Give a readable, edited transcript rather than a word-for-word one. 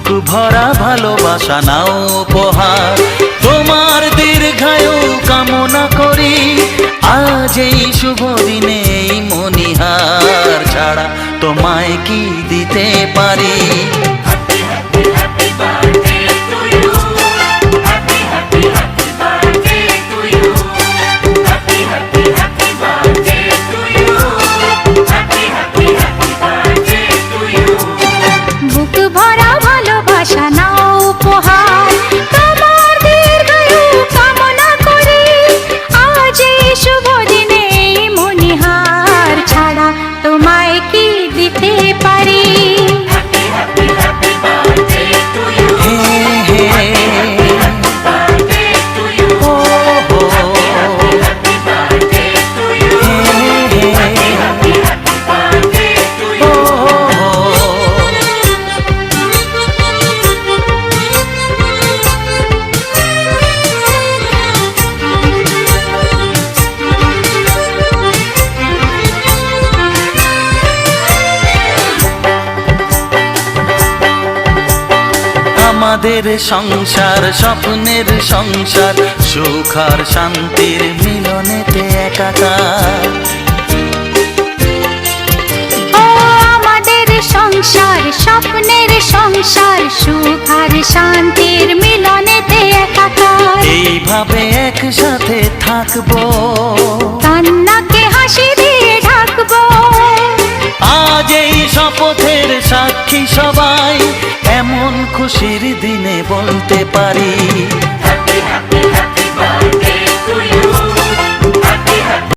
বুক ভরা ভালোবাসা নাও উপহার, তোমার দীর্ঘায়ু কামনা করি। আজ এই শুভ দিনে এই মণিহার ছাড়া তোমায় কি দিতে পারি? আমাদের সংসার স্বপ্নের সংসার, সুখ আর শান্তির মিলনেতে একাকার। আমাদের সংসার স্বপ্নের সংসার, সুখ আর শান্তির মিলনেতে একাকার। এইভাবে একসাথে থাকবো, কান্নাকে হাসি দিয়ে ঢাকবো। আজ এই শপথের সাক্ষী সবাই, এমন খুশির দিনে বলতে পারি